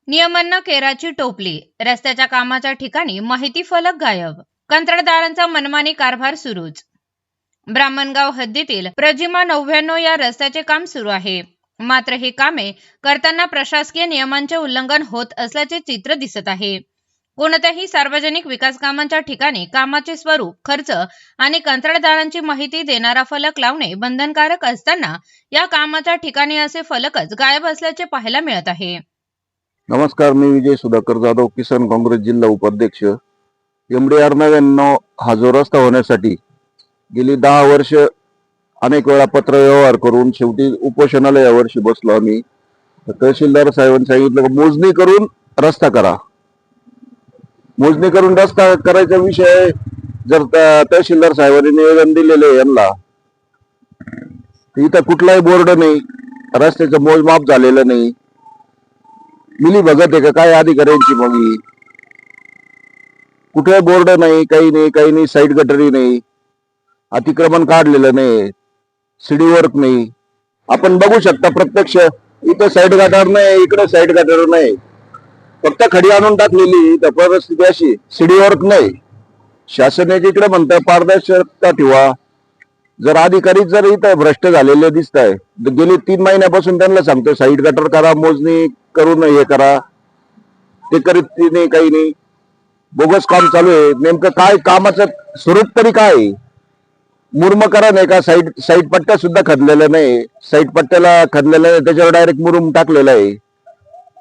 नियमांना केराची टोपली, रस्त्याच्या कामाच्या ठिकाणी माहिती फलक गायब, कंत्राटदारांचा मनमानी कारभार सुरूच. ब्राह्मणगाव हद्दीतील प्रजिमा 99 या रस्त्याचे काम सुरू आहे. मात्र ही कामे करताना प्रशासकीय नियमांचे उल्लंघन होत असल्याचे चित्र दिसत आहे. कोणत्याही सार्वजनिक विकास कामांच्या ठिकाणी कामाचे स्वरूप, खर्च आणि कंत्राटदारांची माहिती देणारा फलक लावणे बंधनकारक असताना या कामाच्या ठिकाणी असे फलकच गायब असल्याचे पाहायला मिळत आहे. नमस्कार, मी विजय सुधाकर जाधव, किसान काँग्रेस जिल्हा उपाध्यक्ष. MDR 99 हा जो रस्ता होण्यासाठी गेली 10 वर्ष अनेक वेळा पत्र व्यवहार करून शेवटी उपोषणाला यावर्षी बसलो आम्ही. तहसीलदार साहेबांनी सांगितलं की मोजणी करून रस्ता करा. मोजणी करून रस्ता करायचा विषय जर तहसीलदार साहेबांनी निवेदन दिलेले यांना, इथं कुठलाही बोर्ड नाही, रस्त्याचं मोजमाप झालेलं नाही. मिली भगत आहे का काय अधिकाऱ्यांची? मग कुठे बोर्ड नाही, काही नाही, साईड गटरी नाही, अतिक्रमण काढलेलं नाही, सीडी वर्क नाही. आपण बघू शकता प्रत्यक्ष इथं साईड गटर नाही, इकडे साईड गटर नाही, फक्त खडी आणून टाकलेली. तर परिस्थिती अशी, सीडी वर्क नाही. शासनाचे इकडे म्हणतं पारदर्शकता ठेवा. जर अधिकारी जर इथं भ्रष्ट झालेले दिसत आहे, गेली 3 महिन्यापासून त्यांना सांगतो साईड गटर करा, मोजणी करून हे करा, ते करीत नाही, काही नाही, बोगस काम चालू आहे. नेमकं काय कामाचं स्वरूप तरी काय? मुरुम करा नाही का? साईड पट्ट्या सुद्धा खदलेल्या नाही, साईड पट्ट्याला खदलेलं नाही, त्याच्यावर डायरेक्ट मुरुम टाकलेला आहे.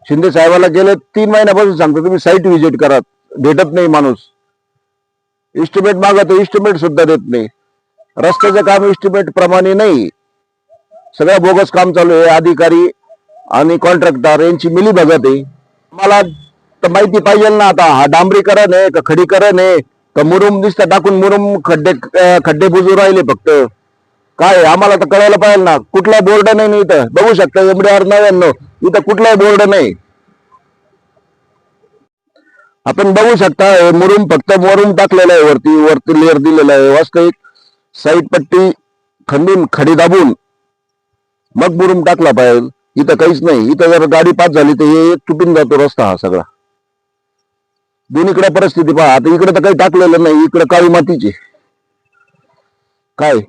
शिंदे साहेबाला गेले 3 महिन्यापासून सांगतो तुम्ही साईट व्हिजिट करा, भेटत नाही माणूस. इस्टिमेट मागतो, इस्टिमेट सुद्धा देत नाही. रस्त्याचं काम इस्टिमेट प्रमाणे नाही, सगळं बोगस काम चालू आहे. अधिकारी आणि कॉन्ट्रॅक्टर यांची मिली भगत आहे. मला तर माहिती पाहिजे ना आता, हा डांबरीकरण आहे का खडीकरण आहे का मुरुम दिसतं टाकून मुरुम खड्डे बुजू राहिले फक्त? काय आम्हाला तर कळायला पाहिजे ना. कुठला बोर्ड नाही इथं, बघू शकता MDR 99 इथं कुठलाही बोर्ड नाही. आपण बघू शकता मुरुम, फक्त मुरुम टाकलेला आहे, वरती लेअर दिलेला आहे. वास्तविक साईड पट्टी खंडून खडी दाबून मग मुरुम टाकला पाहिजे. इथं काहीच नाही. इथं जर गाडी पास झाली तर हे तुटून जातो रस्ता हा सगळा. दोन्हीकडे परिस्थिती पहा. आता इकडे तर काही टाकलेलं नाही, इकडे काळी मातीची. काय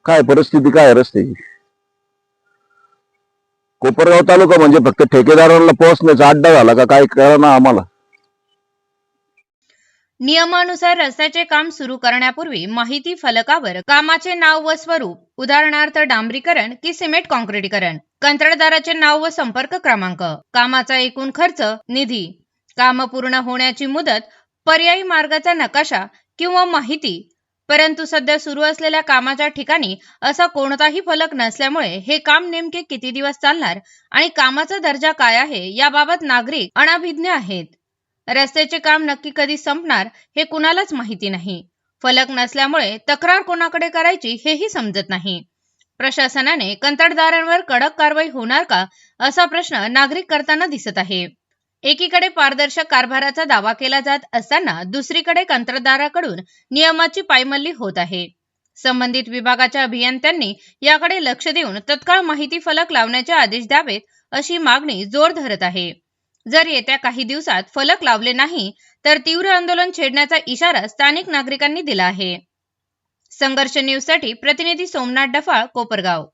काय परिस्थिती काय रस्त्याची? कोपरगाव तालुका म्हणजे फक्त ठेकेदारांना पोहोचण्याचा अड्डा झाला का काय कळना आम्हाला. नियमानुसार रस्त्याचे काम सुरू करण्यापूर्वी माहिती फलकावर कामाचे नाव व स्वरूप, उदाहरणार्थ डांबरीकरण की सिमेंट काँक्रिटीकरण, कंत्राटदाराचे नाव व संपर्क क्रमांक, कामाचा एकूण खर्च, निधी, काम पूर्ण होण्याची मुदत, पर्यायी मार्गाचा नकाशा किंवा माहिती. परंतु सध्या सुरू असलेल्या कामाच्या ठिकाणी असा कोणताही फलक नसल्यामुळे हे काम नेमके किती दिवस चालणार आणि कामाचा दर्जा काय आहे याबाबत नागरिक अनाभिज्ञ आहेत. रस्त्याचे काम नक्की कधी संपणार हे कुणालाच माहिती नाही. फलक नसल्यामुळे तक्रार कोणाकडे करायची हेही समजत नाही. प्रशासनाने कंत्राटदारांवर कडक कारवाई होणार का असा प्रश्न नागरिक करताना दिसत आहे. एकीकडे पारदर्शक कारभाराचा दावा केला जात असताना दुसरीकडे कंत्राटदाराकडून नियमाची पायमल्ली होत आहे. संबंधित विभागाच्या अभियंत्यांनी याकडे लक्ष देऊन तत्काळ माहिती फलक लावण्याचे आदेश द्यावेत अशी मागणी जोर धरत आहे. जर येत्या काही दिवसात फलक लावले नाही तर तीव्र आंदोलन छेडण्याचा इशारा स्थानिक नागरिकांनी दिला आहे. संघर्ष न्यूजसाठी प्रतिनिधी सोमनाथ डफाळ, कोपरगाव.